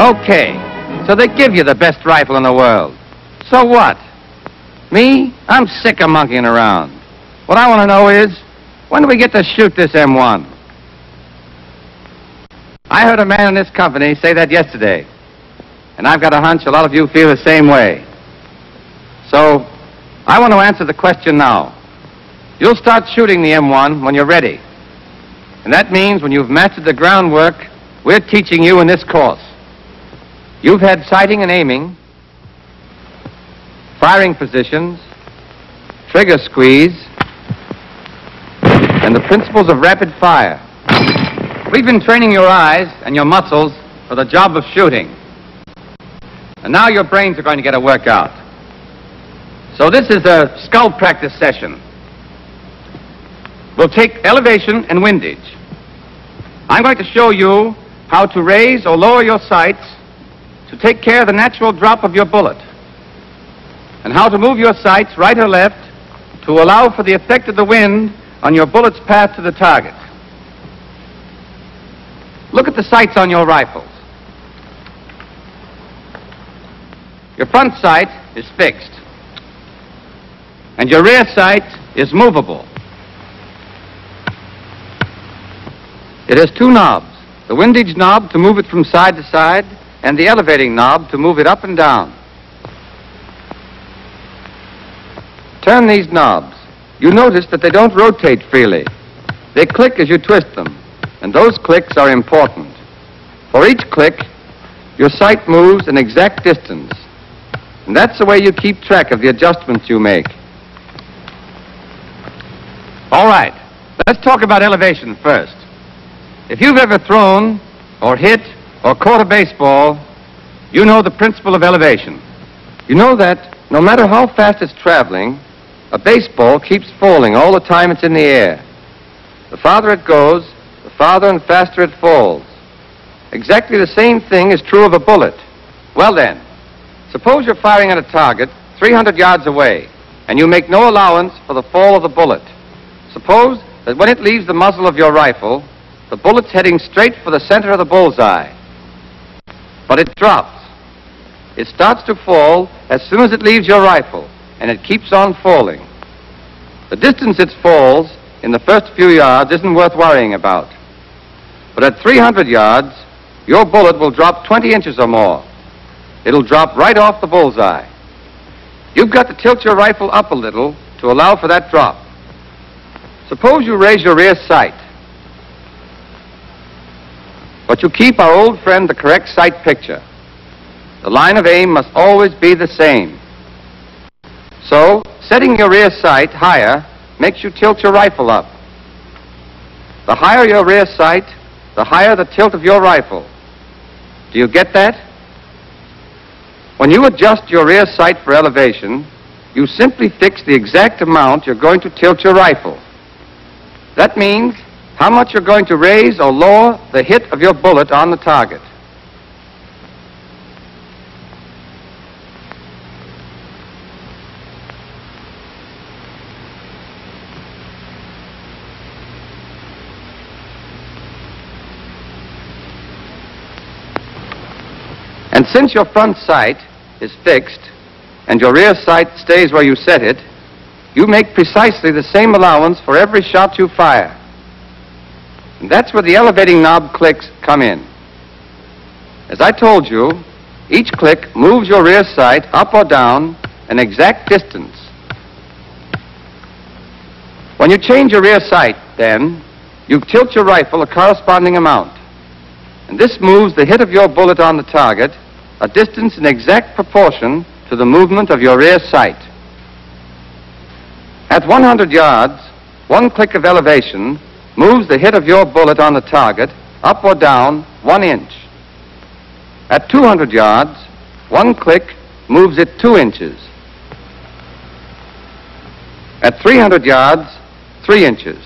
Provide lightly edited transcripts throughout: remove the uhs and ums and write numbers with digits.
Okay, so they give you the best rifle in the world. So what? Me? I'm sick of monkeying around. What I want to know is, when do we get to shoot this M1? I heard a man in this company say that yesterday, and I've got a hunch a lot of you feel the same way. So, I want to answer the question now. You'll start shooting the M1 when you're ready. And that means when you've mastered the groundwork we're teaching you in this course. You've had sighting and aiming, firing positions, trigger squeeze, and the principles of rapid fire. We've been training your eyes and your muscles for the job of shooting. And now your brains are going to get a workout. So this is a skull practice session. We'll take elevation and windage. I'm going to show you how to raise or lower your sights to take care of the natural drop of your bullet, and how to move your sights right or left to allow for the effect of the wind on your bullet's path to the target. Look at the sights on your rifles. Your front sight is fixed, and your rear sight is movable. It has two knobs, the windage knob to move it from side to side, and the elevating knob to move it up and down. Turn these knobs. You notice that they don't rotate freely. They click as you twist them, and those clicks are important. For each click, your sight moves an exact distance, and that's the way you keep track of the adjustments you make. All right, let's talk about elevation first. If you've ever thrown or hit or caught a baseball, you know the principle of elevation. You know that no matter how fast it's traveling, a baseball keeps falling all the time it's in the air. The farther it goes, the farther and faster it falls. Exactly the same thing is true of a bullet. Well then, suppose you're firing at a target 300 yards away, and you make no allowance for the fall of the bullet. Suppose that when it leaves the muzzle of your rifle, the bullet's heading straight for the center of the bullseye. But it drops. It starts to fall as soon as it leaves your rifle, and it keeps on falling. The distance it falls in the first few yards isn't worth worrying about. But at 300 yards, your bullet will drop 20 inches or more. It'll drop right off the bullseye. You've got to tilt your rifle up a little to allow for that drop. Suppose you raise your rear sight. But you keep our old friend the correct sight picture. The line of aim must always be the same. So, setting your rear sight higher makes you tilt your rifle up. The higher your rear sight, the higher the tilt of your rifle. Do you get that? When you adjust your rear sight for elevation, you simply fix the exact amount you're going to tilt your rifle. That means how much you're going to raise or lower the hit of your bullet on the target. And since your front sight is fixed and your rear sight stays where you set it, you make precisely the same allowance for every shot you fire. And that's where the elevating knob clicks come in. As I told you, each click moves your rear sight up or down an exact distance. When you change your rear sight, then, you tilt your rifle a corresponding amount. And this moves the hit of your bullet on the target a distance in exact proportion to the movement of your rear sight. At 100 yards, one click of elevation moves the hit of your bullet on the target up or down 1 inch. At 200 yards, one click moves it 2 inches. At 300 yards, 3 inches.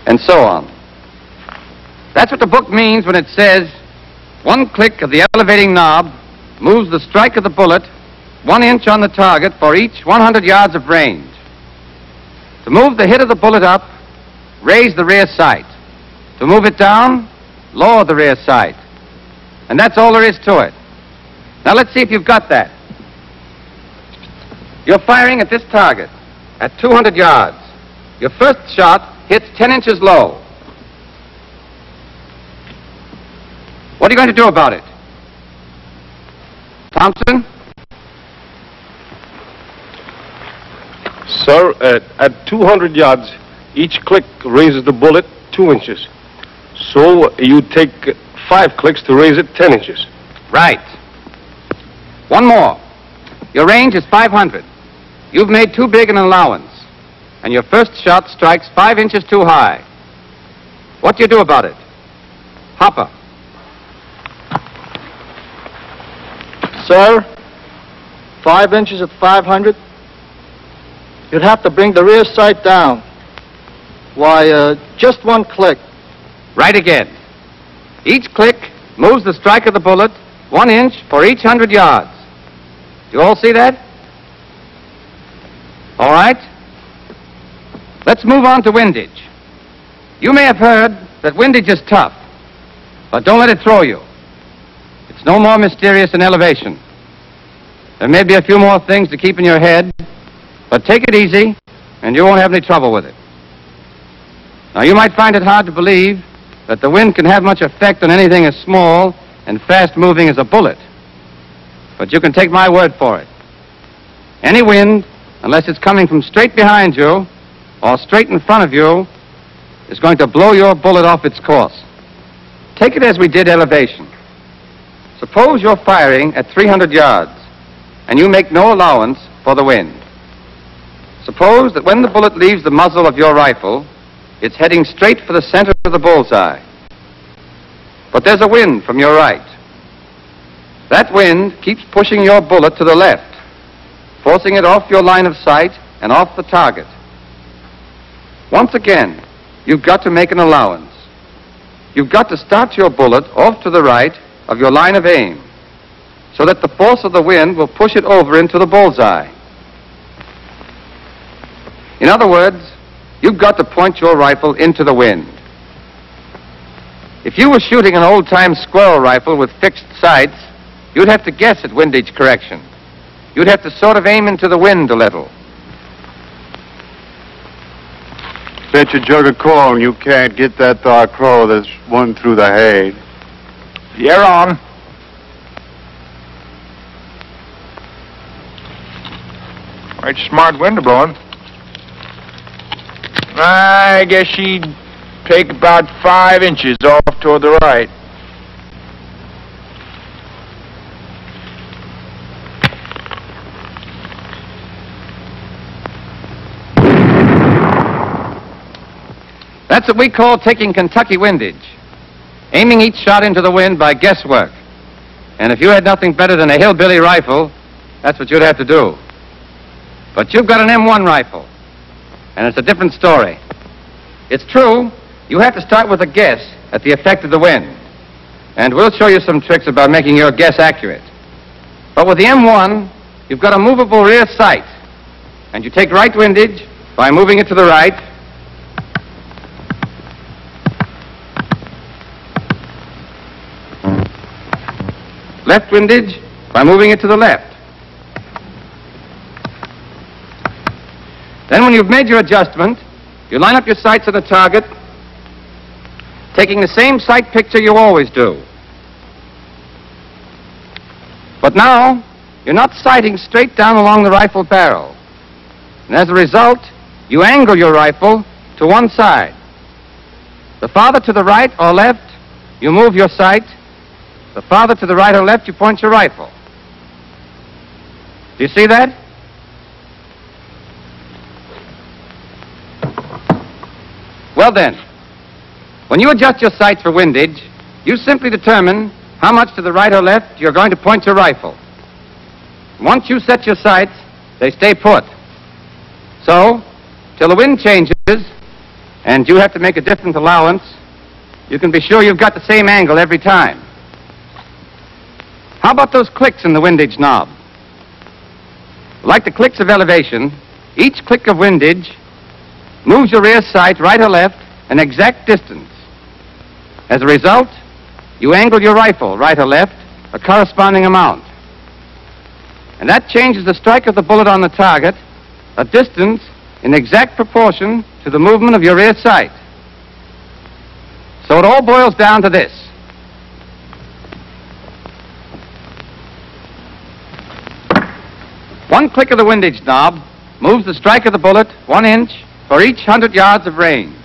And so on. That's what the book means when it says, one click of the elevating knob moves the strike of the bullet 1 inch on the target for each 100 yards of range. To move the hit of the bullet up, raise the rear sight. To move it down, lower the rear sight. And that's all there is to it. Now let's see if you've got that. You're firing at this target at 200 yards. Your first shot hits 10 inches low. What are you going to do about it? Thompson? Sir, at 200 yards, each click raises the bullet 2 inches. So you take 5 clicks to raise it 10 inches. Right. One more. Your range is 500. You've made too big an allowance, and your first shot strikes 5 inches too high. What do you do about it? Hopper. Sir, 5 inches at 500. You'd have to bring the rear sight down. Why, just 1 click. Right again. Each click moves the strike of the bullet 1 inch for each 100 yards. You all see that? All right. Let's move on to windage. You may have heard that windage is tough, but don't let it throw you. It's no more mysterious than elevation. There may be a few more things to keep in your head, but take it easy, and you won't have any trouble with it. Now, you might find it hard to believe that the wind can have much effect on anything as small and fast-moving as a bullet. But you can take my word for it. Any wind, unless it's coming from straight behind you or straight in front of you, is going to blow your bullet off its course. Take it as we did elevation. Suppose you're firing at 300 yards, and you make no allowance for the wind. Suppose that when the bullet leaves the muzzle of your rifle, it's heading straight for the center of the bullseye. But there's a wind from your right. That wind keeps pushing your bullet to the left, forcing it off your line of sight and off the target. Once again, you've got to make an allowance. You've got to start your bullet off to the right of your line of aim, so that the force of the wind will push it over into the bullseye. In other words, you've got to point your rifle into the wind. If you were shooting an old-time squirrel rifle with fixed sights, you'd have to guess at windage correction. You'd have to sort of aim into the wind a little. Bet you jug of corn you can't get that thar crow that's won through the hay. You're on. Right, smart wind blowing. I guess she'd take about 5 inches off toward the right. That's what we call taking Kentucky windage, aiming each shot into the wind by guesswork. And if you had nothing better than a hillbilly rifle, that's what you'd have to do. But you've got an M1 rifle, and it's a different story. It's true, you have to start with a guess at the effect of the wind. And we'll show you some tricks about making your guess accurate. But with the M1, you've got a movable rear sight. And you take right windage by moving it to the right. Left windage by moving it to the left. Then when you've made your adjustment, you line up your sights on the target, taking the same sight picture you always do. But now, you're not sighting straight down along the rifle barrel. And as a result, you angle your rifle to one side. The farther to the right or left, you move your sight. The farther to the right or left, you point your rifle. Do you see that? Well then, when you adjust your sights for windage, you simply determine how much to the right or left you're going to point your rifle. Once you set your sights, they stay put. So, till the wind changes, and you have to make a different allowance, you can be sure you've got the same angle every time. How about those clicks in the windage knob? Like the clicks of elevation, each click of windage moves your rear sight right or left an exact distance. As a result, you angle your rifle right or left a corresponding amount. And that changes the strike of the bullet on the target a distance in exact proportion to the movement of your rear sight. So it all boils down to this. One click of the windage knob moves the strike of the bullet 1 inch for each 100 yards of range.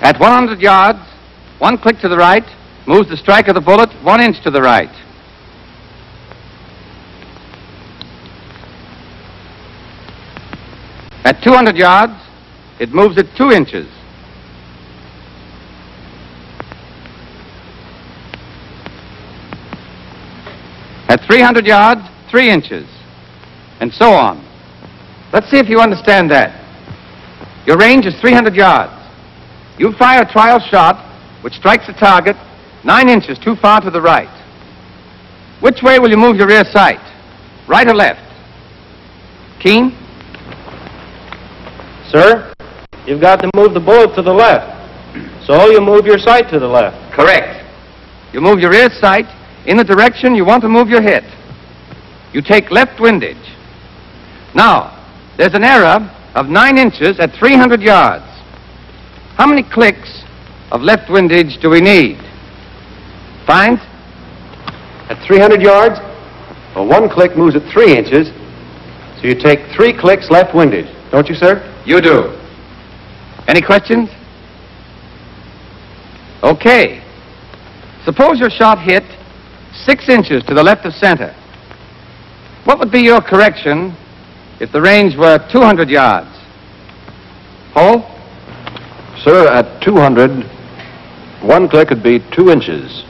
At 100 yards, 1 click to the right moves the strike of the bullet 1 inch to the right. At 200 yards, it moves it 2 inches. At 300 yards, 3 inches, and so on. Let's see if you understand that. Your range is 300 yards. You fire a trial shot which strikes the target 9 inches too far to the right. Which way will you move your rear sight? Right or left? Keen? Sir, you've got to move the bullet to the left. So you move your sight to the left. Correct. You move your rear sight in the direction you want to move your hit. You take left windage. Now, there's an error of 9 inches at 300 yards. How many clicks of left windage do we need? Find? At 300 yards, well, 1 click moves it 3 inches, so you take 3 clicks left windage. Don't you, sir? You do. Any questions? Okay. Suppose your shot hit 6 inches to the left of center. What would be your correction if the range were 200 yards? Paul? Sir, at 200, 1 click would be 2 inches,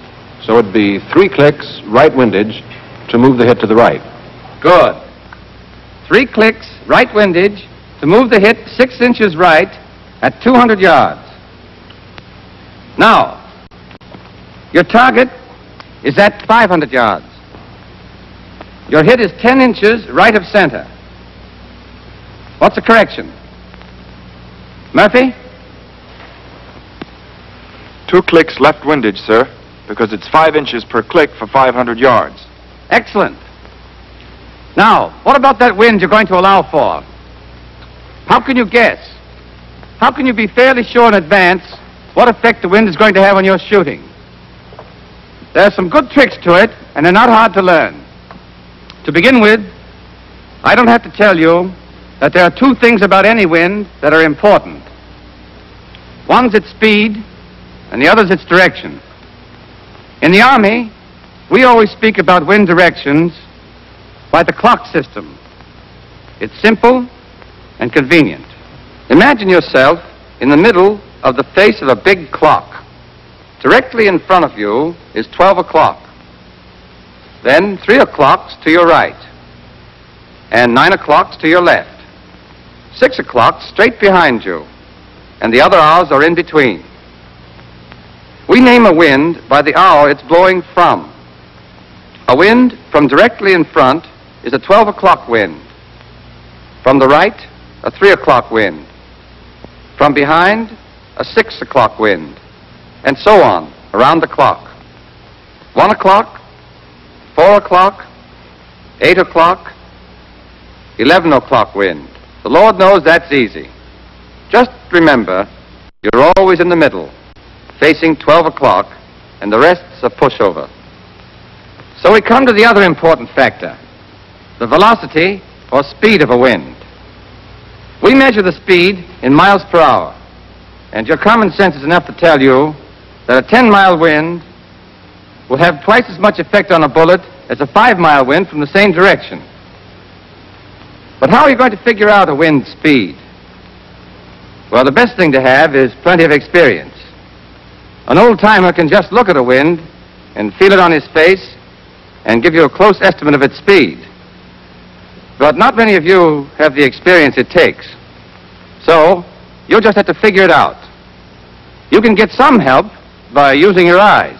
so it'd be 3 clicks right windage to move the hit to the right. Good. 3 clicks right windage to move the hit 6 inches right at 200 yards. Now, your target is at 500 yards. Your hit is 10 inches right of center. What's the correction? Murphy? 2 clicks left windage, sir, because it's 5 inches per click for 500 yards. Excellent. Now, what about that wind you're going to allow for? How can you guess? How can you be fairly sure in advance what effect the wind is going to have on your shooting? There are some good tricks to it, and they're not hard to learn. To begin with, I don't have to tell you that there are 2 things about any wind that are important. One's its speed, and the other's its direction. In the Army, we always speak about wind directions by the clock system. It's simple and convenient. Imagine yourself in the middle of the face of a big clock. Directly in front of you is 12 o'clock. Then 3 o'clocks to your right. And 9 o'clocks to your left. 6 o'clock straight behind you. And the other hours are in between. We name a wind by the hour it's blowing from. A wind from directly in front is a 12 o'clock wind. From the right, a 3 o'clock wind. From behind, a 6 o'clock wind. And so on, around the clock. 1 o'clock, 4 o'clock, 8 o'clock, 11 o'clock wind. The Lord knows that's easy. Just remember, you're always in the middle, facing 12 o'clock, and the rest's a pushover. So we come to the other important factor, the velocity or speed of a wind. We measure the speed in miles per hour, and your common sense is enough to tell you that a 10-mile wind will have twice as much effect on a bullet as a 5-mile wind from the same direction. But how are you going to figure out a wind's speed? Well, the best thing to have is plenty of experience. An old-timer can just look at a wind and feel it on his face and give you a close estimate of its speed. But not many of you have the experience it takes. So, you'll just have to figure it out. You can get some help by using your eyes.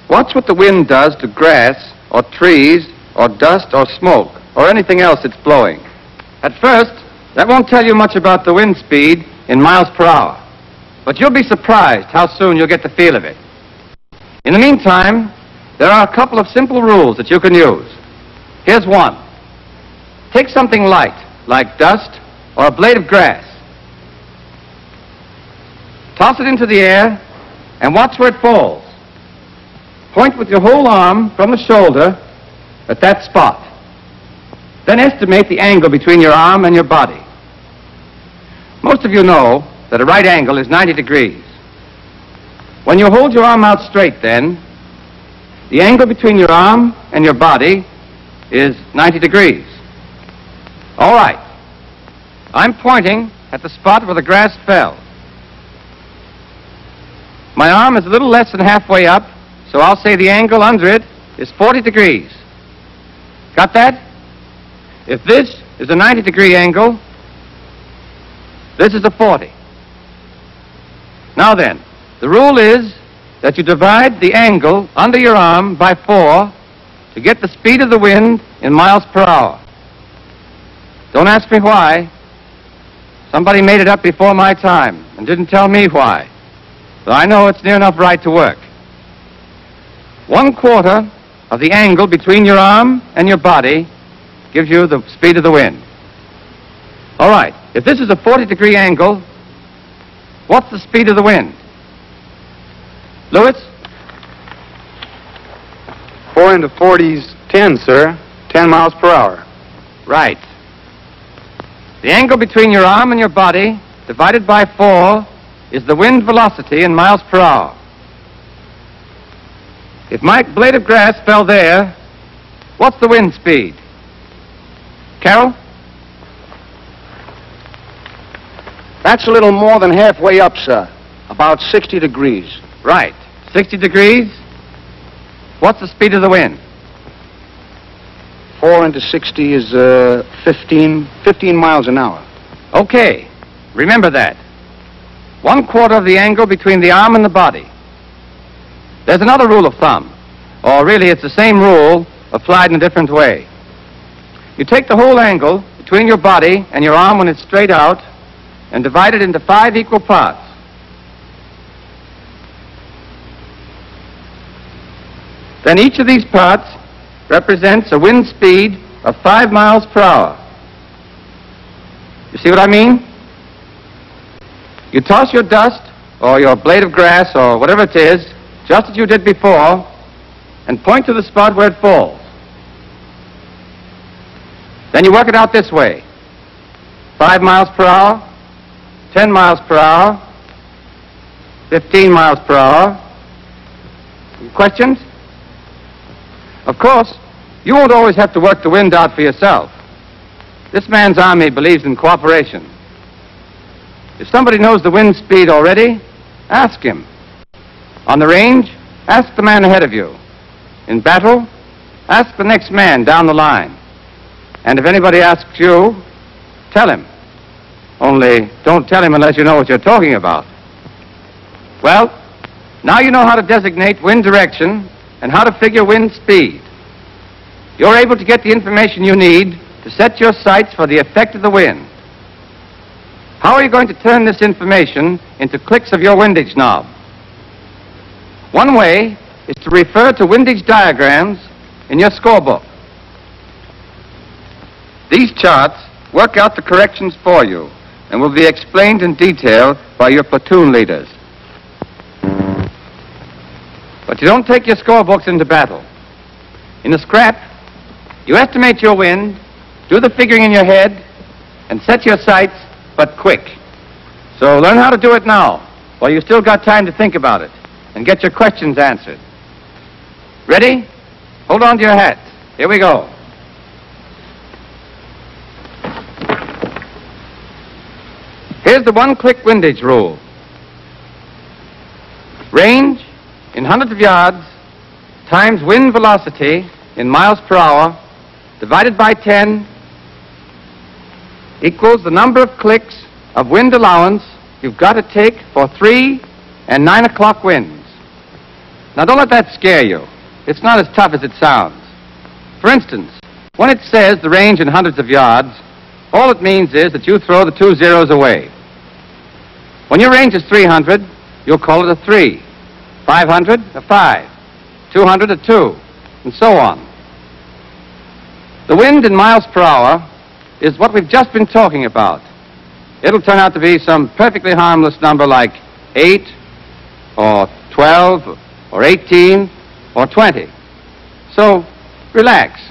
Watch what the wind does to grass or trees or dust or smoke or anything else it's blowing. At first, That won't tell you much about the wind speed in miles per hour, but you'll be surprised how soon you'll get the feel of it. In the meantime, there are a couple of simple rules that you can use. Here's one. Take something light, like dust or a blade of grass. Toss it into the air and watch where it falls. Point with your whole arm from the shoulder at that spot. Then estimate the angle between your arm and your body. Most of you know that a right angle is 90 degrees. When you hold your arm out straight, then, the angle between your arm and your body is 90 degrees. All right. I'm pointing at the spot where the grass fell. My arm is a little less than halfway up, so I'll say the angle under it is 40 degrees. Got that? If this is a 90-degree angle, this is a 40. Now then, the rule is that you divide the angle under your arm by 4 to get the speed of the wind in miles per hour. Don't ask me why. Somebody made it up before my time and didn't tell me why. But I know it's near enough right to work. 1/4 of the angle between your arm and your body gives you the speed of the wind. All right, if this is a 40-degree angle, what's the speed of the wind? Lewis? 4 into 40 is 10, sir. 10 miles per hour. Right. The angle between your arm and your body divided by 4 is the wind velocity in miles per hour. If my blade of grass fell there, what's the wind speed? Carol? That's a little more than halfway up, sir. About 60 degrees. Right. 60 degrees. What's the speed of the wind? 4 into 60 is 15 miles an hour. Okay. Remember that. 1/4 of the angle between the arm and the body. There's another rule of thumb, or really it's the same rule applied in a different way. You take the whole angle between your body and your arm when it's straight out and divide it into 5 equal parts. Then each of these parts represents a wind speed of 5 miles per hour. You see what I mean? You toss your dust or your blade of grass or whatever it is, just as you did before, and point to the spot where it falls. Then you work it out this way. 5 miles per hour, 10 miles per hour, 15 miles per hour. Questions? Of course, you won't always have to work the wind out for yourself. This man's army believes in cooperation. If somebody knows the wind speed already, ask him. On the range, ask the man ahead of you. In battle, ask the next man down the line. And if anybody asks you, tell him. Only don't tell him unless you know what you're talking about. Well, now you know how to designate wind direction and how to figure wind speed. You're able to get the information you need to set your sights for the effect of the wind. How are you going to turn this information into clicks of your windage knob? One way is to refer to windage diagrams in your scorebook. These charts work out the corrections for you and will be explained in detail by your platoon leaders. But you don't take your scorebooks into battle. In a scrap, you estimate your wind, do the figuring in your head, and set your sights, but quick. So learn how to do it now, while you still got time to think about it, and get your questions answered. Ready? Hold on to your hats. Here we go. Here's the one-click windage rule. Range in hundreds of yards times wind velocity in miles per hour divided by 10 equals the number of clicks of wind allowance you've got to take for 3 and 9 o'clock winds. Now don't let that scare you. It's not as tough as it sounds. For instance, when it says the range in hundreds of yards, all it means is that you throw the 2 zeros away. When your range is 300, you'll call it a 3. 500, a 5. 200, a 2, and so on. The wind in miles per hour is what we've just been talking about. It'll turn out to be some perfectly harmless number like 8, or 12, or 18, or 20. So, relax.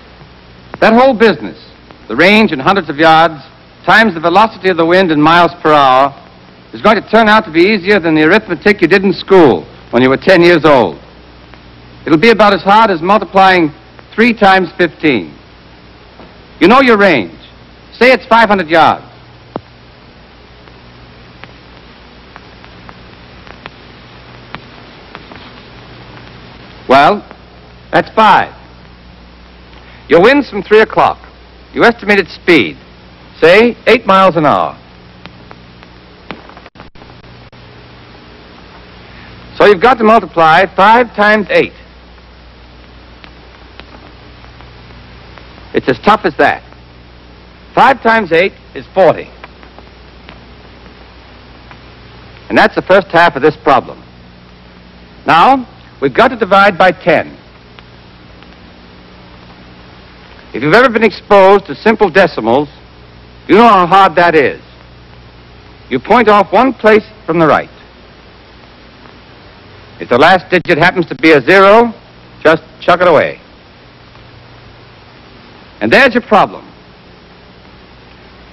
That whole business, the range in hundreds of yards, times the velocity of the wind in miles per hour, is going to turn out to be easier than the arithmetic you did in school when you were 10 years old. It'll be about as hard as multiplying 3 times 15. You know your range. Say it's 500 yards. Well, that's 5. Your wind's from 3 o'clock. Your estimated speed, say 8 miles an hour. So you've got to multiply 5 times 8. It's as tough as that. 5 times 8 is 40. And that's the first half of this problem. Now, we've got to divide by 10. If you've ever been exposed to simple decimals, you know how hard that is. You point off one place from the right. If the last digit happens to be a 0, just chuck it away. And there's your problem.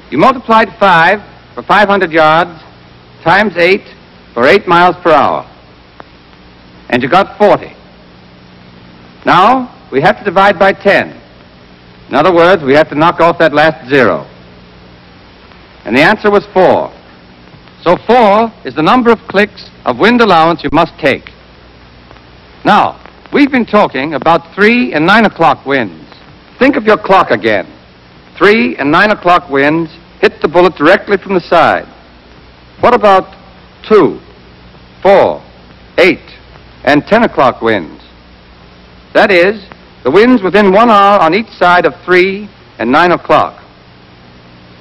You multiplied 5 for 500 yards times 8 for 8 miles per hour. And you got 40. Now, we have to divide by 10. In other words, we have to knock off that last 0. And the answer was 4. So 4 is the number of clicks of wind allowance you must take. Now, we've been talking about 3 and 9 o'clock winds. Think of your clock again. 3 and 9 o'clock winds hit the bullet directly from the side. What about 2, 4, 8, and 10 o'clock winds? That is, the winds within 1 hour on each side of 3 and 9 o'clock.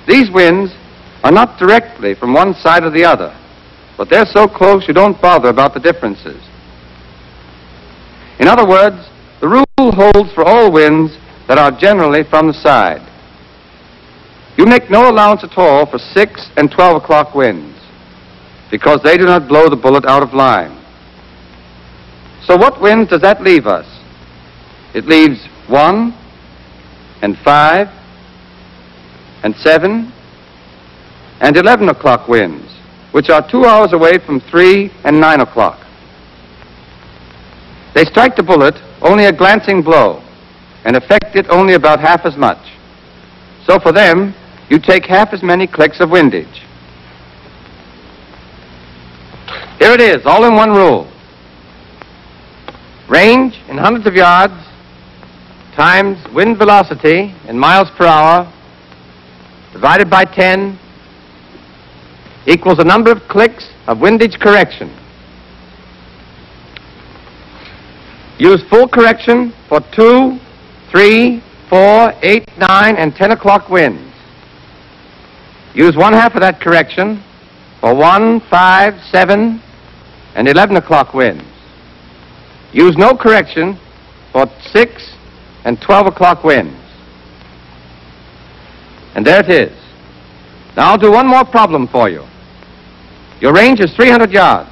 These winds are not directly from one side or the other, but they're so close you don't bother about the differences. In other words, the rule holds for all winds that are generally from the side. You make no allowance at all for 6 and 12 o'clock winds, because they do not blow the bullet out of line. So what winds does that leave us? It leaves 1 and 5 and 7 and 11 o'clock winds, which are 2 hours away from 3 and 9 o'clock. They strike the bullet only a glancing blow and affect it only about half as much. So for them, you take half as many clicks of windage. Here it is, all in one rule. Range in hundreds of yards times wind velocity in miles per hour divided by 10 equals the number of clicks of windage correction. Use full correction for 2, 3, 4, 8, 9, and 10 o'clock winds. Use 1/2 of that correction for 1, 5, 7, and 11 o'clock winds. Use no correction for 6 and 12 o'clock winds. And there it is. Now I'll do one more problem for you. Your range is 300 yards.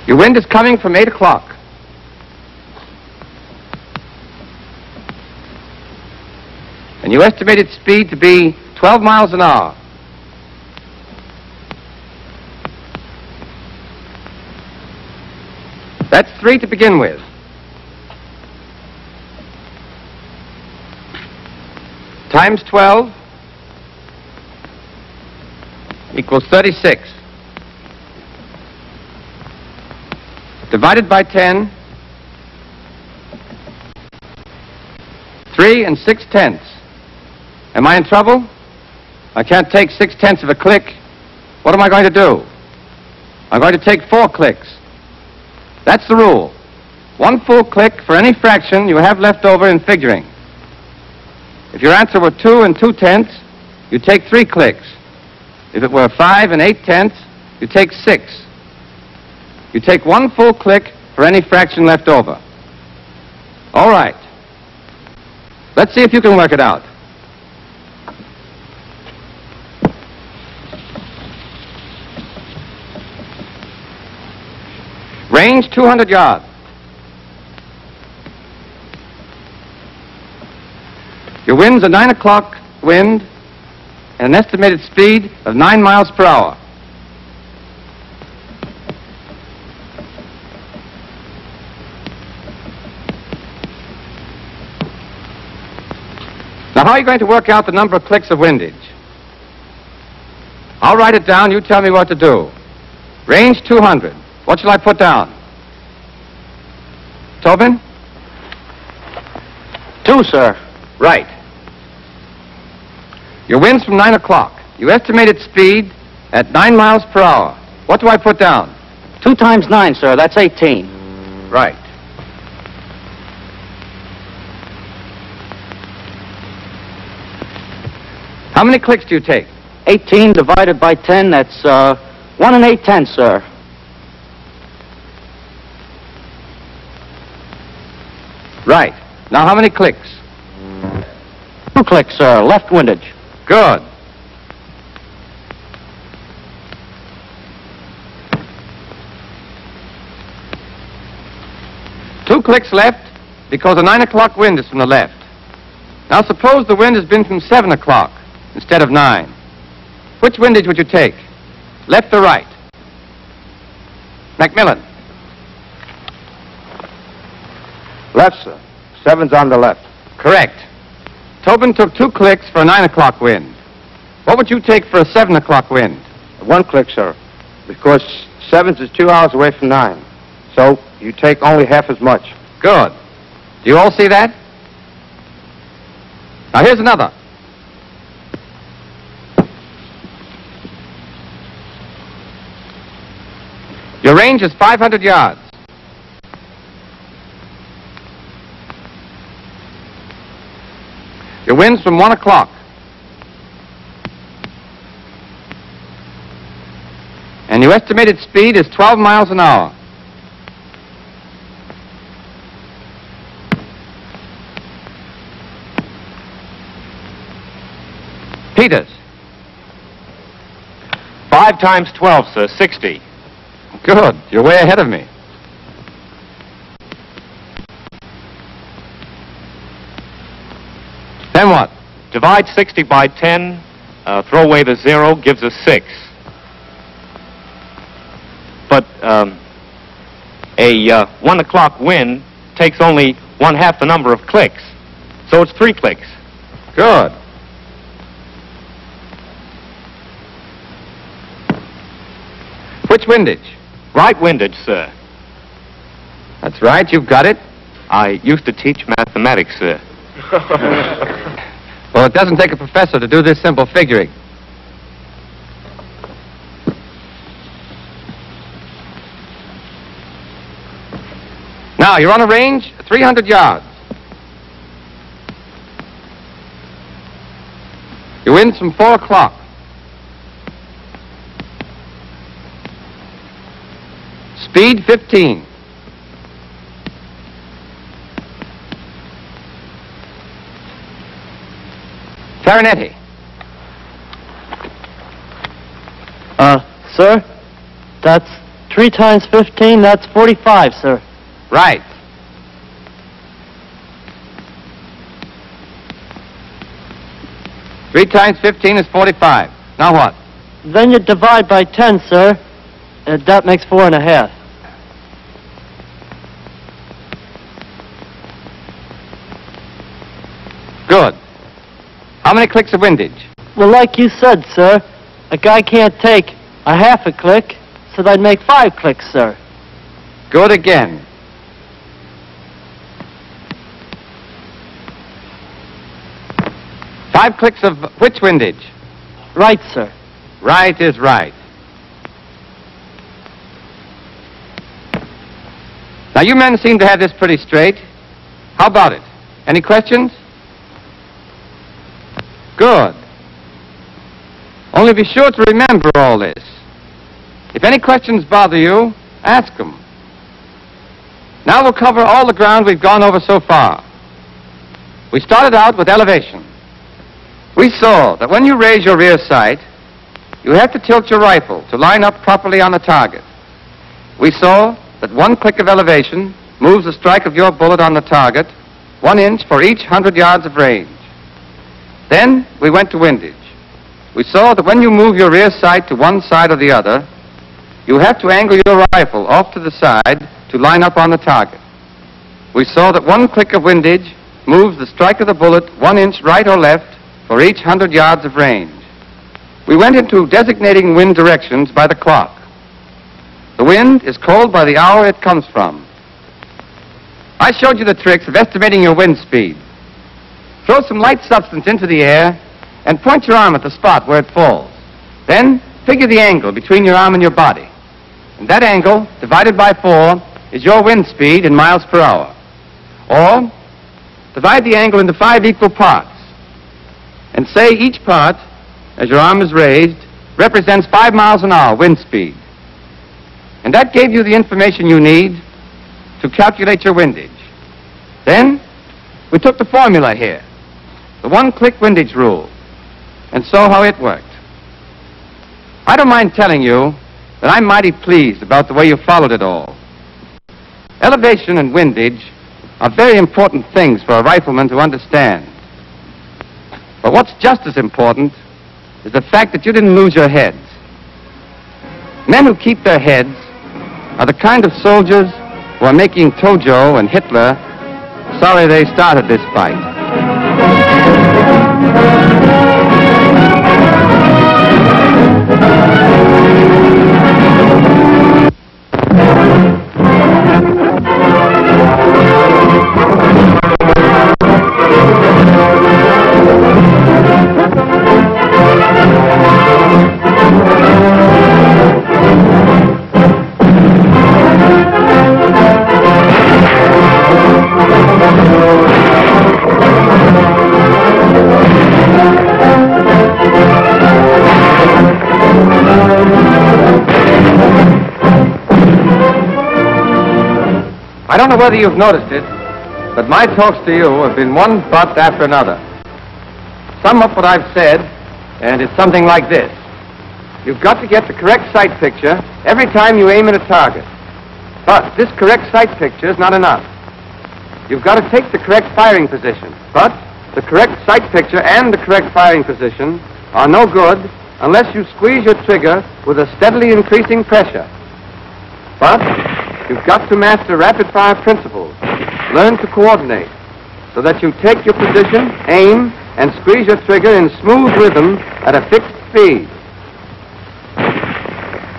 Your wind is coming from 8 o'clock. And you estimate its speed to be 12 miles an hour. That's 3 to begin with. Times 12 equals 36. Divided by 10, 3 6/10. Am I in trouble? I can't take 6/10 of a click. What am I going to do? I'm going to take 4 clicks. That's the rule. 1 full click for any fraction you have left over in figuring. If your answer were 2 2/10, you take 3 clicks. If it were 5 8/10, you take 6. You take 1 full click for any fraction left over. All right. Let's see if you can work it out. Range 200 yards. Your wind's a 9 o'clock wind and an estimated speed of 9 miles per hour. Now, how are you going to work out the number of clicks of windage? I'll write it down. You tell me what to do. Range 200. What shall I put down? Tobin? 2, sir. Right. Your wind's from 9 o'clock. You estimated speed at 9 miles per hour. What do I put down? 2 times 9, sir. That's 18. Right. How many clicks do you take? 18 divided by 10, that's 1 8/10, sir. Right. Now, how many clicks? 2 clicks, sir. Left windage. Good. Two clicks left because the 9 o'clock wind is from the left. Now, suppose the wind has been from 7 o'clock instead of 9. Which windage would you take? Left or right? Macmillan. Left, sir. 7's on the left. Correct. Tobin took 2 clicks for a 9 o'clock wind. What would you take for a 7 o'clock wind? 1 click, sir, because 7's is 2 hours away from 9. So you take only half as much. Good. Do you all see that? Now, here's another. Your range is 500 yards. Your wind's from 1 o'clock. And your estimated speed is 12 miles an hour. Peters. 5 times 12, sir, 60. Good. You're way ahead of me. Then what? Divide 60 by 10, throw away the 0, gives us 6. But a 1 o'clock wind takes only 1/2 the number of clicks. So it's 3 clicks. Good. Which windage? Right windage, sir. That's right. You've got it. I used to teach mathematics, sir. Well, it doesn't take a professor to do this simple figuring. Now, you're on a range 300 yards. Your wind's from 4 o'clock. Speed 15. Farinetti. Sir, that's 3 times 15, that's 45, sir. Right. Three times 15 is 45. Now what? Then you divide by 10, sir. That makes 4 1/2. Good. How many clicks of windage? Well, like you said, sir, a guy can't take a 1/2 click, so that'd make 5 clicks, sir. Good again. Five clicks of which windage? Right, sir. Right is right. Now, you men seem to have this pretty straight. How about it? Any questions? Good. Only be sure to remember all this. If any questions bother you, ask them. Now we'll cover all the ground we've gone over so far. We started out with elevation. We saw that when you raise your rear sight, you have to tilt your rifle to line up properly on the target. We saw that one click of elevation moves the strike of your bullet on the target 1 inch for each 100 yards of range. Then we went to windage. We saw that when you move your rear sight to one side or the other, you have to angle your rifle off to the side to line up on the target. We saw that one click of windage moves the strike of the bullet 1 inch right or left for each 100 yards of range. We went into designating wind directions by the clock. The wind is called by the hour it comes from. I showed you the tricks of estimating your wind speed. Throw some light substance into the air and point your arm at the spot where it falls. Then figure the angle between your arm and your body. And that angle, divided by 4, is your wind speed in miles per hour. Or, divide the angle into 5 equal parts. And say each part, as your arm is raised, represents 5 miles an hour wind speed. And that gave you the information you need to calculate your windage. Then, we took the formula here, the one-click windage rule, and saw how it worked. I don't mind telling you that I'm mighty pleased about the way you followed it all. Elevation and windage are very important things for a rifleman to understand. But what's just as important is the fact that you didn't lose your heads. Men who keep their heads are the kind of soldiers who are making Tojo and Hitler sorry they started this fight. I don't know whether you've noticed it, but my talks to you have been one butt after another. Sum up what I've said, and it's something like this. You've got to get the correct sight picture every time you aim at a target. But this correct sight picture is not enough. You've got to take the correct firing position. But the correct sight picture and the correct firing position are no good unless you squeeze your trigger with a steadily increasing pressure. But you've got to master rapid-fire principles, learn to coordinate, so that you take your position, aim, and squeeze your trigger in smooth rhythm at a fixed speed.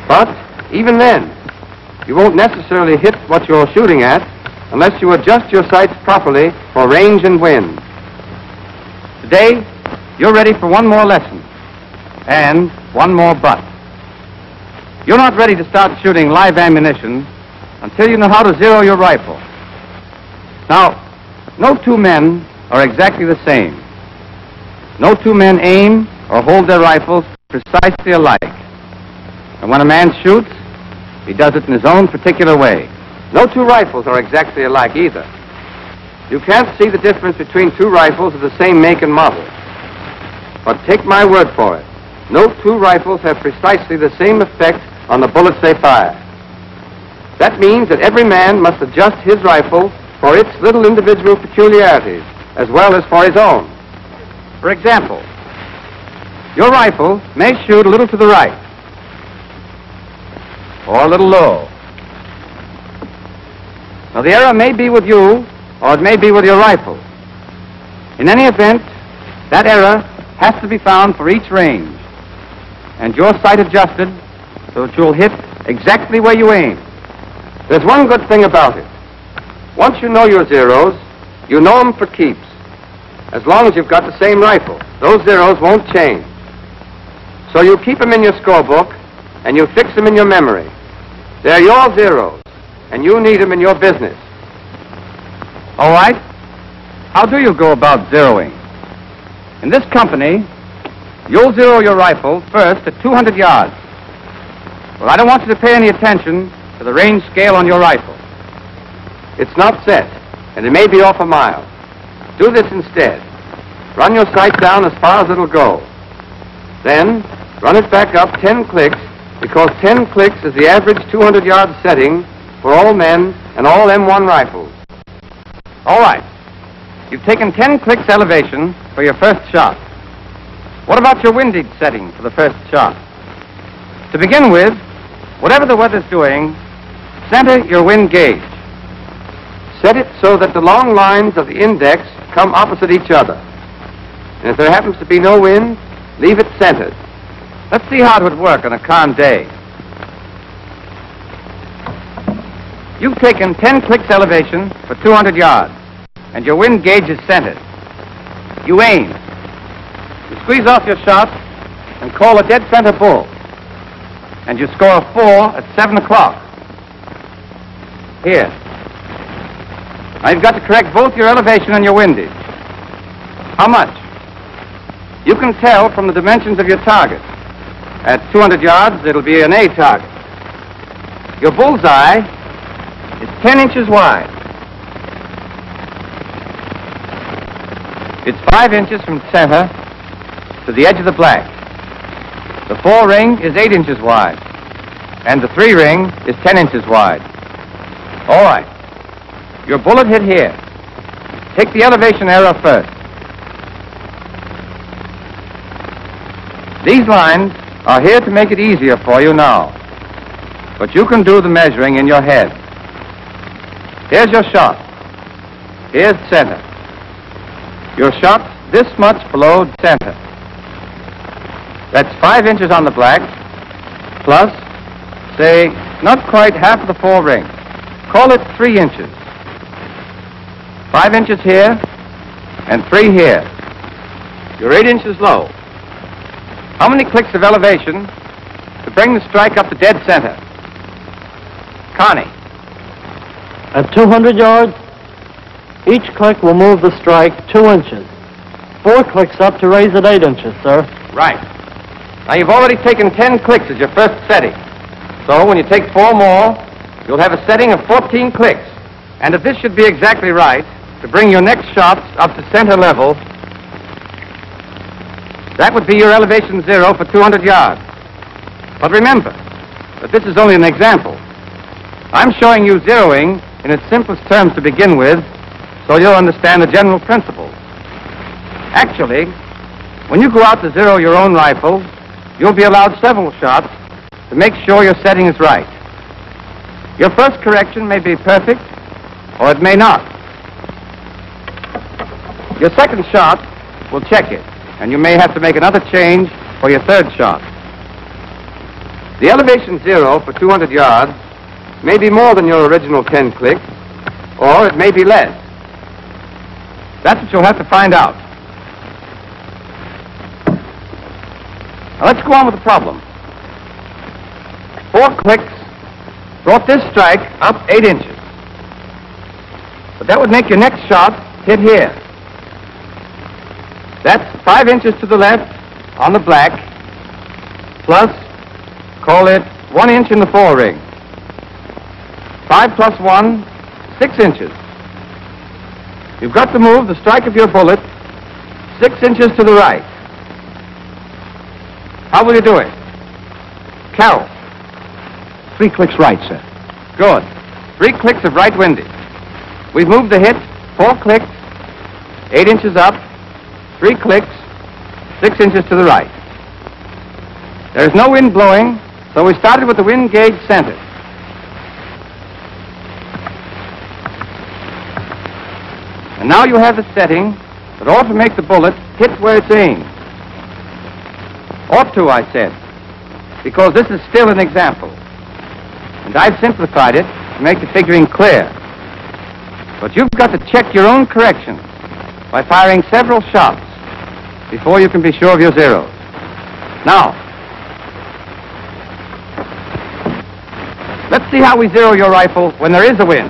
But even then, you won't necessarily hit what you're shooting at unless you adjust your sights properly for range and wind. Today, you're ready for one more lesson, and one more but. You're not ready to start shooting live ammunition until you know how to zero your rifle. Now, no two men are exactly the same. No two men aim or hold their rifles precisely alike. And when a man shoots, he does it in his own particular way. No two rifles are exactly alike either. You can't see the difference between two rifles of the same make and model. But take my word for it, no two rifles have precisely the same effect on the bullets they fire. That means that every man must adjust his rifle for its little individual peculiarities, as well as for his own. For example, your rifle may shoot a little to the right, or a little low. Now, the error may be with you, or it may be with your rifle. In any event, that error has to be found for each range, and your sight adjusted so that you'll hit exactly where you aim. There's one good thing about it. Once you know your zeros, you know them for keeps. As long as you've got the same rifle, those zeros won't change. So you keep them in your scorebook, and you fix them in your memory. They're your zeros. and you need them in your business. All right. How do you go about zeroing? In this company, you'll zero your rifle first at 200 yards. Well, I don't want you to pay any attention to the range scale on your rifle. It's not set, and it may be off a mile. Do this instead. Run your sight down as far as it'll go. Then, run it back up 10 clicks, because 10 clicks is the average 200-yard setting for all men and all M1 rifles. All right. You've taken 10 clicks elevation for your first shot. What about your windage setting for the first shot? To begin with, whatever the weather's doing, center your wind gauge. Set it so that the long lines of the index come opposite each other. And if there happens to be no wind, leave it centered. Let's see how it would work on a calm day. You've taken 10 clicks elevation for 200 yards, and your wind gauge is centered. You aim. You squeeze off your shot and call a dead center bull. And you score a 4 at 7 o'clock. Here. Now you've got to correct both your elevation and your windage. How much? You can tell from the dimensions of your target. At 200 yards, it'll be an A target. Your bullseye is 10 inches wide. It's 5 inches from center to the edge of the black. The 4 ring is 8 inches wide, and the 3 ring is 10 inches wide. All right. Your bullet hit here. Take the elevation error first. These lines are here to make it easier for you now, but you can do the measuring in your head. Here's your shot. Here's center. Your shot's this much below center. That's 5 inches on the black, plus, say, not quite half of the 4 ring. Call it 3 inches. 5 inches here, and 3 here. You're 8 inches low. How many clicks of elevation to bring the strike up to dead center? Connie. At 200 yards, each click will move the strike 2 inches. 4 clicks up to raise it 8 inches, sir. Right. Now, you've already taken 10 clicks as your first setting. So, when you take 4 more, you'll have a setting of 14 clicks. And if this should be exactly right, to bring your next shots up to center level, that would be your elevation 0 for 200 yards. But remember that this is only an example. I'm showing you zeroing in its simplest terms to begin with, so you'll understand the general principle. Actually, when you go out to zero your own rifle, you'll be allowed several shots to make sure your setting is right. Your first correction may be perfect, or it may not. Your second shot will check it, and you may have to make another change for your third shot. The elevation 0 for 200 yards may be more than your original 10 clicks, or it may be less. That's what you'll have to find out. Now let's go on with the problem. 4 clicks brought this strike up 8 inches. But that would make your next shot hit here. That's 5 inches to the left on the black, plus, call it 1 inch in the 4 ring. 5 plus 1, 6 inches. You've got to move the strike of your bullet 6 inches to the right. How will you do it? Carol. 3 clicks right, sir. Good. 3 clicks of right windage. We've moved the hit 4 clicks, 8 inches up, 3 clicks, 6 inches to the right. There's no wind blowing, so we started with the wind gauge centered. And now you have the setting that ought to make the bullet hit where it's aimed. Ought to, I said, because this is still an example. And I've simplified it to make the figuring clear. But you've got to check your own corrections by firing several shots before you can be sure of your zeros. Now, Let's see how we zero your rifle when there is a wind.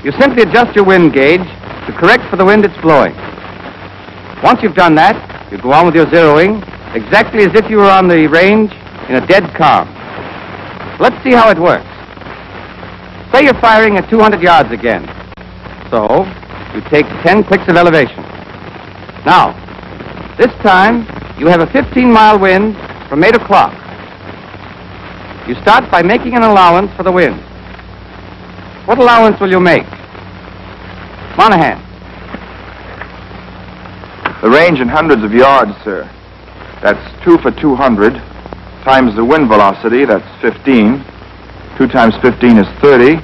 You simply adjust your wind gauge to correct for the wind it's blowing. Once you've done that, you go on with your zeroing exactly as if you were on the range in a dead calm. Let's see how it works. Say you're firing at 200 yards again. So, you take 10 clicks of elevation. Now, this time, you have a 15-mile wind from 8 o'clock. You start by making an allowance for the wind. What allowance will you make? Monahan. The range in hundreds of yards, sir. That's 2 for 200 times the wind velocity, that's 15. 2 times 15 is 30.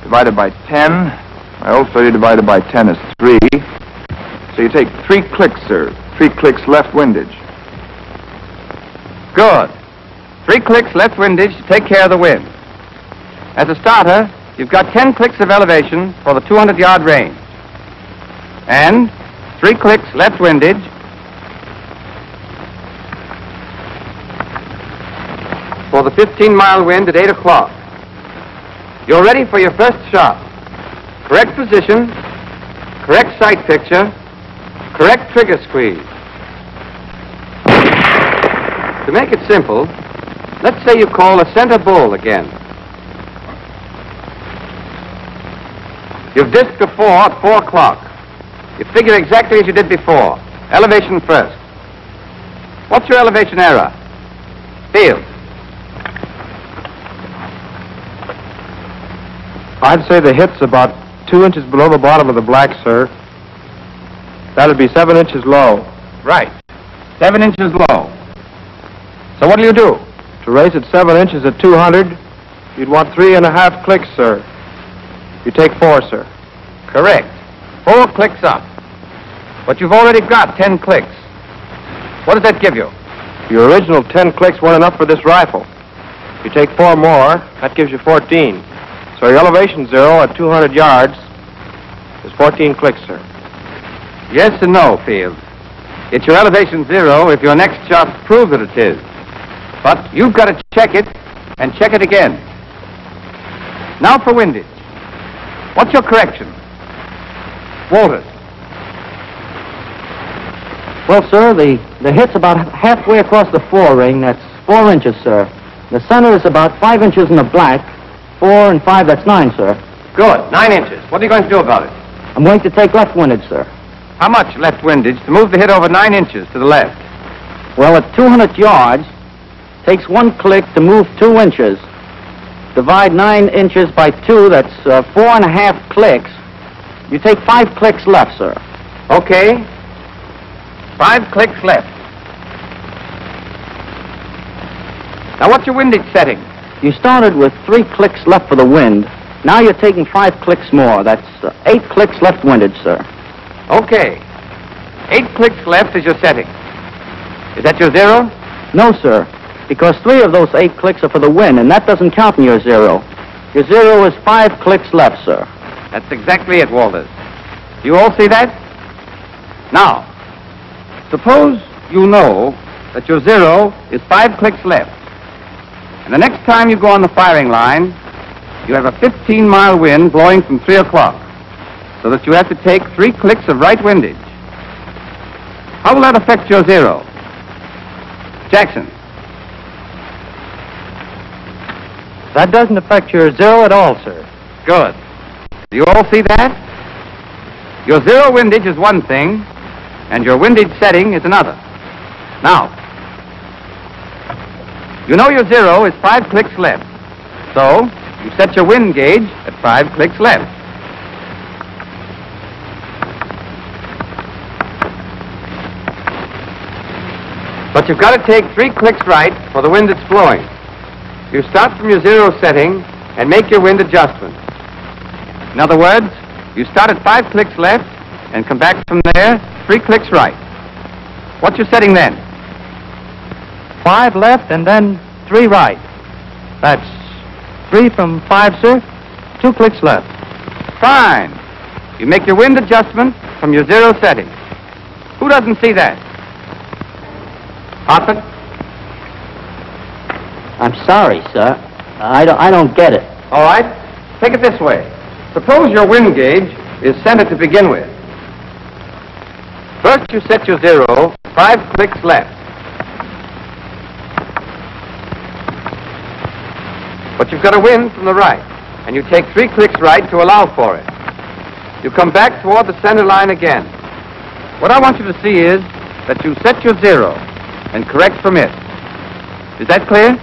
Divided by 10. Well, 30 divided by 10 is 3. So you take 3 clicks, sir. 3 clicks left windage. Good. 3 clicks left windage to take care of the wind. As a starter, you've got 10 clicks of elevation for the 200-yard range. And 3 clicks left windage for the 15-mile wind at 8 o'clock. You're ready for your first shot. Correct position, correct sight picture, correct trigger squeeze. To make it simple, let's say you call a center bull again. You've disked before at 4 o'clock. You figure exactly as you did before. Elevation first. What's your elevation error? Field. I'd say the hit's about 2 inches below the bottom of the black, sir. That'd be 7 inches low. Right. 7 inches low. So what do you do? To raise it 7 inches at 200, you'd want 3.5 clicks, sir. You take 4, sir. Correct. 4 clicks up. But you've already got 10 clicks. What does that give you? Your original 10 clicks weren't enough for this rifle. You take 4 more, that gives you 14. So your elevation zero at 200 yards is 14 clicks, sir. Yes and no, Field. It's your elevation zero if your next shots prove that it is. But you've got to check it and check it again. Now for windage. What's your correction? Walters. Well, sir, the hit's about halfway across the forering. That's 4 inches, sir. The center is about 5 inches in the black. 4 and 5, that's 9, sir. Good. 9 inches. What are you going to do about it? I'm going to take left windage, sir. How much left windage to move the hit over 9 inches to the left? Well, at 200 yards, takes 1 click to move 2 inches. Divide 9 inches by 2, that's 4.5 clicks. You take 5 clicks left, sir. Okay. 5 clicks left. Now, what's your windage setting? You started with 3 clicks left for the wind. Now you're taking 5 clicks more. That's 8 clicks left windage, sir. Okay. 8 clicks left is your setting. Is that your zero? No, sir, because 3 of those 8 clicks are for the wind, and that doesn't count in your zero. Your zero is 5 clicks left, sir. That's exactly it, Walters. You all see that? Now, suppose you know that your zero is 5 clicks left. And the next time you go on the firing line, you have a 15-mile wind blowing from 3 o'clock, so that you have to take 3 clicks of right windage. How will that affect your zero? Jackson. That doesn't affect your zero at all, sir. Good. Do you all see that? Your zero windage is one thing, and your windage setting is another. Now, you know your zero is 5 clicks left, so you set your wind gauge at 5 clicks left. But you've got to take 3 clicks right for the wind that's blowing. You start from your zero setting and make your wind adjustment. In other words, you start at 5 clicks left and come back from there 3 clicks right. What's your setting then? 5 left and then 3 right. That's 3 from 5, sir. 2 clicks left. Fine. You make your wind adjustment from your zero setting. Who doesn't see that? Hartford? I'm sorry, sir. I don't get it. All right. Take it this way. Suppose your wind gauge is centered to begin with. First, you set your 0, 5 clicks left. But you've got a wind from the right, and you take 3 clicks right to allow for it. You come back toward the center line again. What I want you to see is that you set your 0 and correct from it. Is that clear?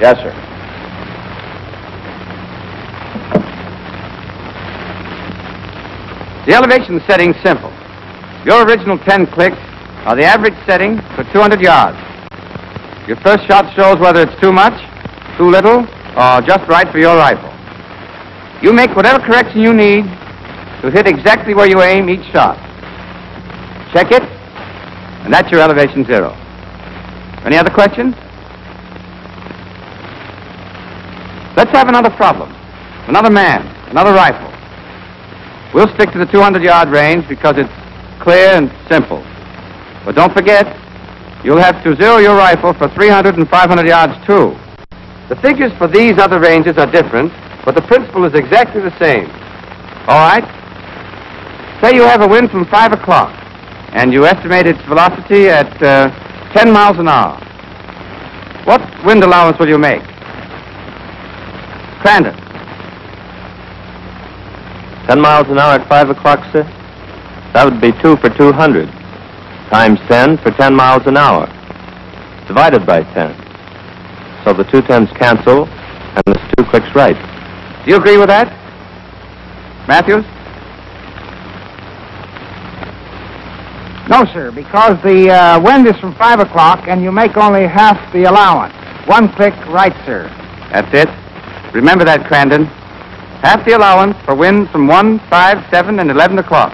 Yes, sir. The elevation setting's simple. Your original 10 clicks are the average setting for 200 yards. Your first shot shows whether it's too much, too little, or just right for your rifle. You make whatever correction you need to hit exactly where you aim each shot. Check it, and that's your elevation 0. Any other questions? Let's have another problem. Another man, another rifle. We'll stick to the 200-yard range because it's clear and simple. But don't forget, you'll have to zero your rifle for 300 and 500 yards, too. The figures for these other ranges are different, but the principle is exactly the same. All right? Say you have a wind from 5 o'clock, and you estimate its velocity at 10 miles an hour. What wind allowance will you make? Crandon. 10 miles an hour at 5 o'clock, sir? That would be 2 for 200. Times 10 for 10 miles an hour. Divided by 10. So the 2 tens cancel, and there's 2 clicks right. Do you agree with that? Matthews? No, sir, because the wind is from 5 o'clock, and you make only half the allowance. 1 click right, sir. That's it. Remember that, Crandon. Half the allowance for wind from 1, 5, 7, and 11 o'clock.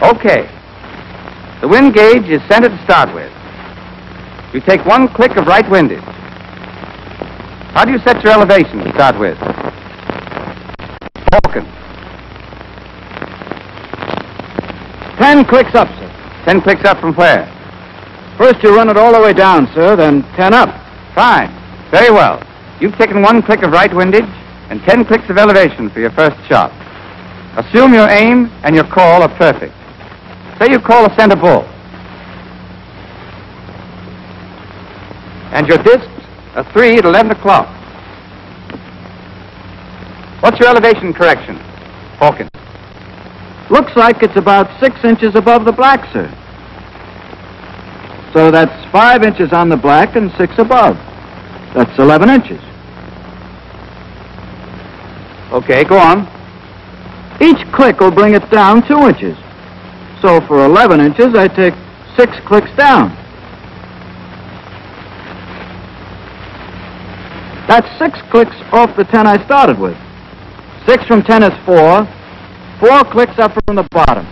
Okay. The wind gauge is centered to start with. You take 1 click of right windage. How do you set your elevation to start with? Hawkins. 10 clicks up, sir. 10 clicks up from where? First you run it all the way down, sir, then 10 up. Fine. Very well. You've taken 1 click of right windage and 10 clicks of elevation for your first shot. Assume your aim and your call are perfect. Say you call a center bull. And your discs are 3 at 11 o'clock. What's your elevation correction, Hawkins? Looks like it's about 6 inches above the black, sir. So that's 5 inches on the black and 6 above. That's 11 inches. Okay, go on. Each click will bring it down 2 inches. So for 11 inches, I take 6 clicks down. That's 6 clicks off the 10 I started with. 6 from 10 is 4. 4 clicks up from the bottom.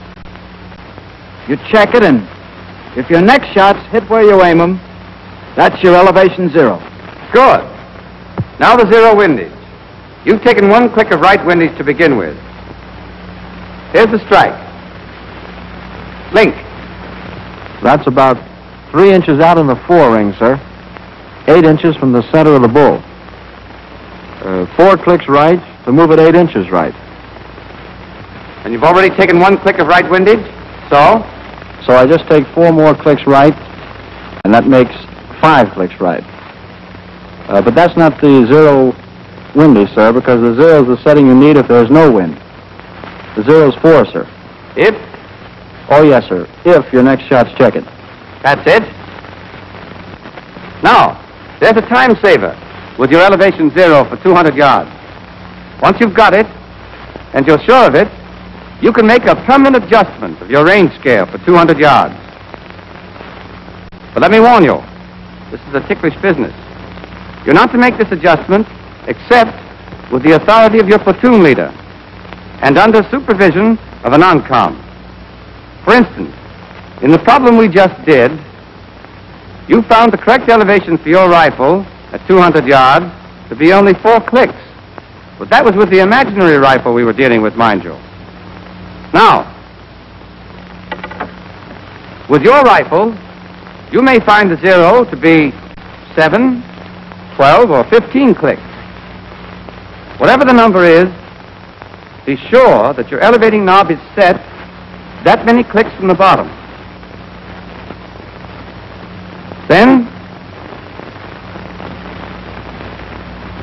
You check it, and if your next shots hit where you aim them, that's your elevation 0. Good. Now the 0 windage. You've taken 1 click of right windage to begin with. Here's the strike. Link. That's about 3 inches out in the fore-ring, sir. 8 inches from the center of the bull. 4 clicks right to move it 8 inches right. And you've already taken 1 click of right windage, so? So I just take 4 more clicks right, and that makes 5 clicks right. But that's not the 0 windage, sir, because the 0 is the setting you need if there's no wind. The 0 is 4, sir. If? Oh, yes, sir. If your next shot's checkered. That's it. Now, there's a time saver with your elevation 0 for 200 yards. Once you've got it, and you're sure of it, you can make a permanent adjustment of your range scale for 200 yards. But let me warn you, this is a ticklish business. You're not to make this adjustment except with the authority of your platoon leader and under supervision of a non-com. For instance, in the problem we just did, you found the correct elevation for your rifle at 200 yards to be only 4 clicks. But that was with the imaginary rifle we were dealing with, mind you. Now, with your rifle, you may find the 0 to be 7, 12 or 15 clicks. Whatever the number is, be sure that your elevating knob is set that many clicks from the bottom. Then,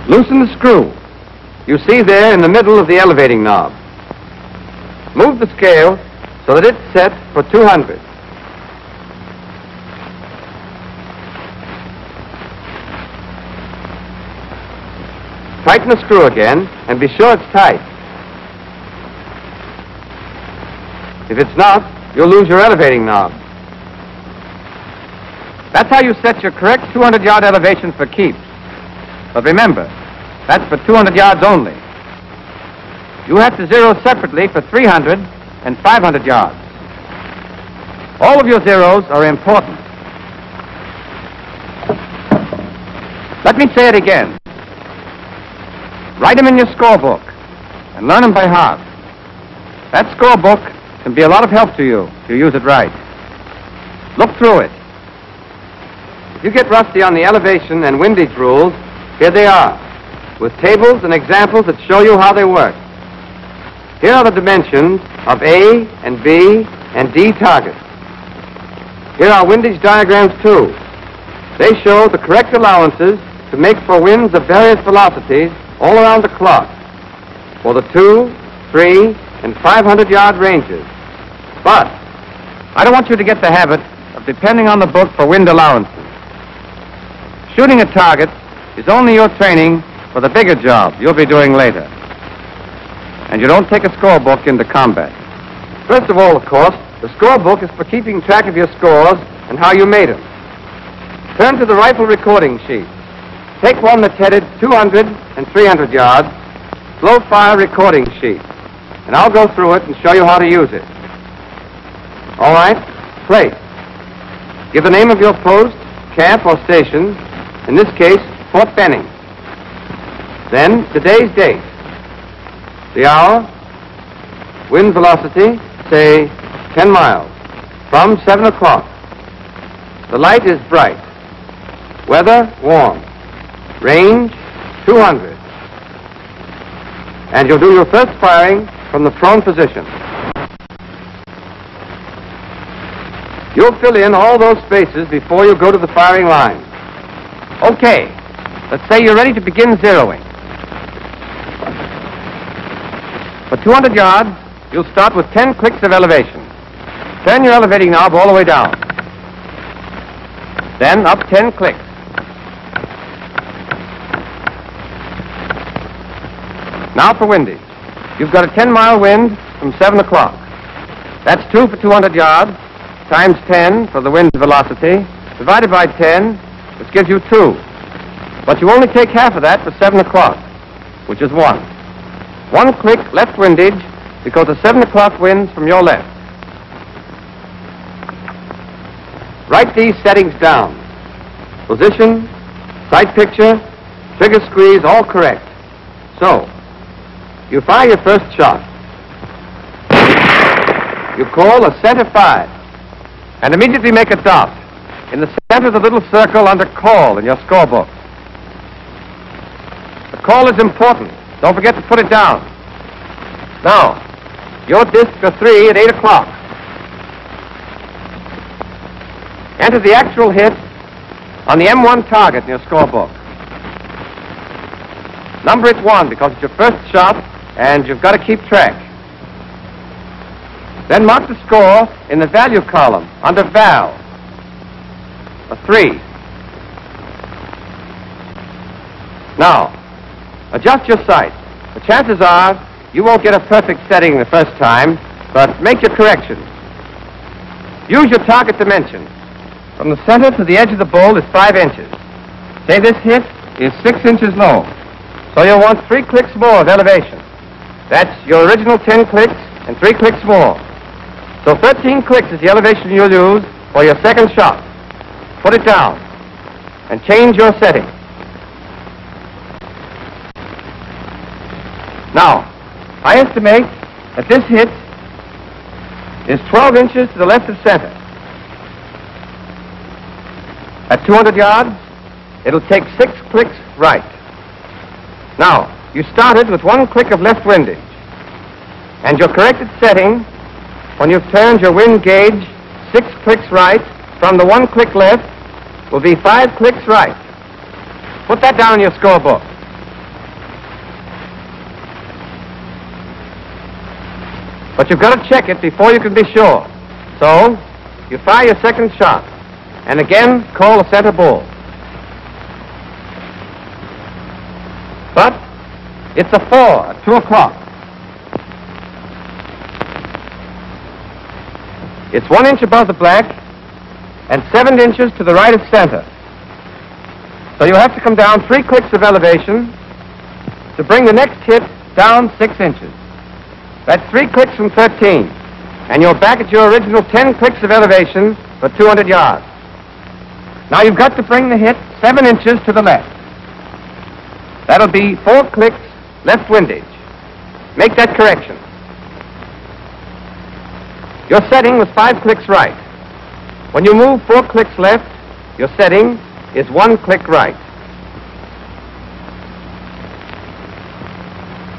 loosen the screw you see there in the middle of the elevating knob. Move the scale so that it's set for 200. Tighten the screw again and be sure it's tight. If it's not, you'll lose your elevating knob. That's how you set your correct 200-yard elevation for keeps. But remember, that's for 200 yards only. You have to zero separately for 300 and 500 yards. All of your zeros are important. Let me say it again. Write them in your scorebook and learn them by heart. That scorebook can be a lot of help to you if you use it right. Look through it. If you get rusty on the elevation and windage rules, here they are, with tables and examples that show you how they work. Here are the dimensions of A and B and D targets. Here are windage diagrams too. They show the correct allowances to make for winds of various velocities all around the clock for the 2, 3, and 500-yard ranges. But I don't want you to get the habit of depending on the book for wind allowances. Shooting a target is only your training for the bigger job you'll be doing later. And you don't take a scorebook into combat. First of all, of course, the scorebook is for keeping track of your scores and how you made them. Turn to the rifle recording sheet. Take one that's headed 200 and 300 yards, slow fire recording sheet, and I'll go through it and show you how to use it. All right, place. Give the name of your post, camp, or station, in this case, Fort Benning. Then today's date, the hour, wind velocity, say 10 miles, from 7 o'clock. The light is bright, weather warm, range 200. And you'll do your first firing from the prone position. You'll fill in all those spaces before you go to the firing line. Okay, let's say you're ready to begin zeroing. For 200 yards, you'll start with 10 clicks of elevation. Turn your elevating knob all the way down. Then up 10 clicks. Now for windage. You've got a 10-mile wind from 7 o'clock. That's 2 for 200 yards, times 10 for the wind velocity, divided by 10, which gives you 2. But you only take half of that for 7 o'clock, which is 1. 1 click left windage because the 7 o'clock wind's from your left. Write these settings down. Position, sight picture, trigger squeeze, all correct. So, you fire your first shot. You call a center 5 and immediately make a dot in the center of the little circle under call in your scorebook. The call is important. Don't forget to put it down. Now, your disc for 3 at 8 o'clock. Enter the actual hit on the M1 target in your scorebook. Number it 1 because it's your first shot and you've got to keep track. Then mark the score in the value column under Val. A 3. Now, adjust your sight. The chances are you won't get a perfect setting the first time, but make your corrections. Use your target dimension. From the center to the edge of the bull is 5 inches. Say this hit is 6 inches low. So you'll want 3 clicks more of elevation. That's your original 10 clicks and 3 clicks more. So 13 clicks is the elevation you'll use for your second shot. Put it down and change your setting. Now, I estimate that this hit is 12 inches to the left of center. At 200 yards, it'll take 6 clicks right. Now, you started with 1 click of left windage. And your corrected setting, when you've turned your wind gauge 6 clicks right from the 1 click left, will be 5 clicks right. Put that down in your scorebook. But you've got to check it before you can be sure. So, you fire your second shot, and again call the center bull. But it's a 4 at 2 o'clock. It's 1 inch above the black and 7 inches to the right of center. So you'll have to come down 3 clicks of elevation to bring the next hit down 6 inches. That's 3 clicks from 13. And you're back at your original 10 clicks of elevation for 200 yards. Now you've got to bring the hit 7 inches to the left. That'll be 4 clicks left windage. Make that correction. Your setting was 5 clicks right. When you move 4 clicks left, your setting is 1 click right.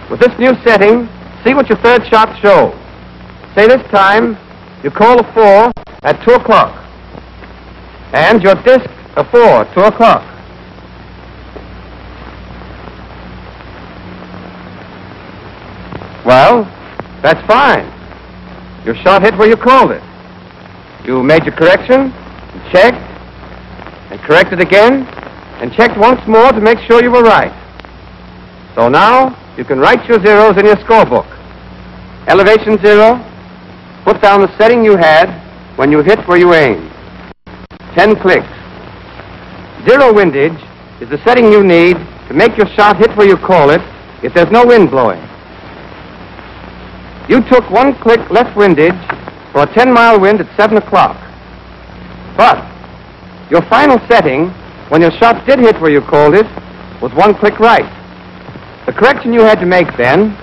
With this new setting, see what your third shot shows. Say this time, you call a 4 at 2 o'clock. And your disc a 4 at 2 o'clock. Well, that's fine. Your shot hit where you called it. You made your correction, and checked, and corrected again, and checked once more to make sure you were right. So now, you can write your zeros in your scorebook. Elevation 0, put down the setting you had when you hit where you aimed. 10 clicks. 0 windage is the setting you need to make your shot hit where you call it if there's no wind blowing. You took 1 click left windage for a 10-mile wind at 7 o'clock. But your final setting, when your shot did hit where you called it, was 1 click right. The correction you had to make then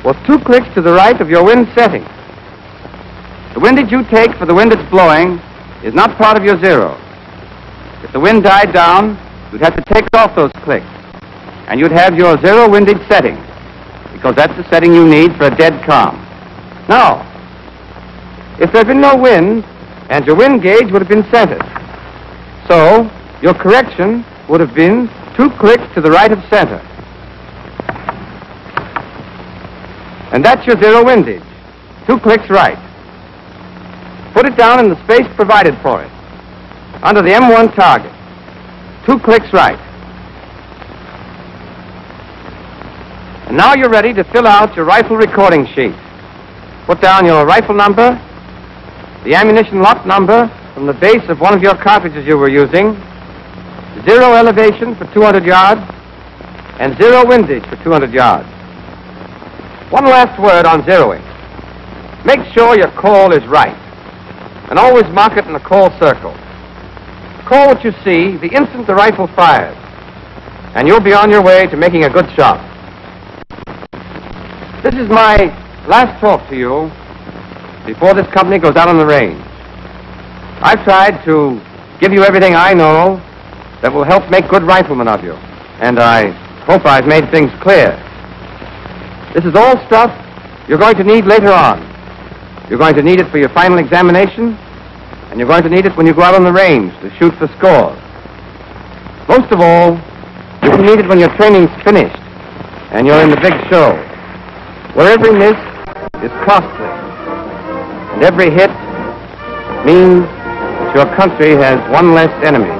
was 2 clicks to the right of your wind setting. The windage you take for the wind that's blowing is not part of your zero. If the wind died down, you'd have to take off those clicks, and you'd have your 0 windage setting, because that's the setting you need for a dead calm. Now, if there had been no wind, and your wind gauge would have been centered, so your correction would have been 2 clicks to the right of center. And that's your 0 windage, 2 clicks right. Put it down in the space provided for it, under the M1 target, 2 clicks right. And now you're ready to fill out your rifle recording sheet. Put down your rifle number, the ammunition lot number from the base of one of your cartridges you were using, 0 elevation for 200 yards, and 0 windage for 200 yards. One last word on zeroing. Make sure your call is right, and always mark it in the call circle. Call what you see the instant the rifle fires, and you'll be on your way to making a good shot. This is my last talk to you before this company goes out on the range. I've tried to give you everything I know that will help make good riflemen of you, and I hope I've made things clear. This is all stuff you're going to need later on. You're going to need it for your final examination, and you're going to need it when you go out on the range to shoot for scores. Most of all, you'll need it when your training's finished and you're in the big show, where every miss is costly, and every hit means that your country has one less enemy.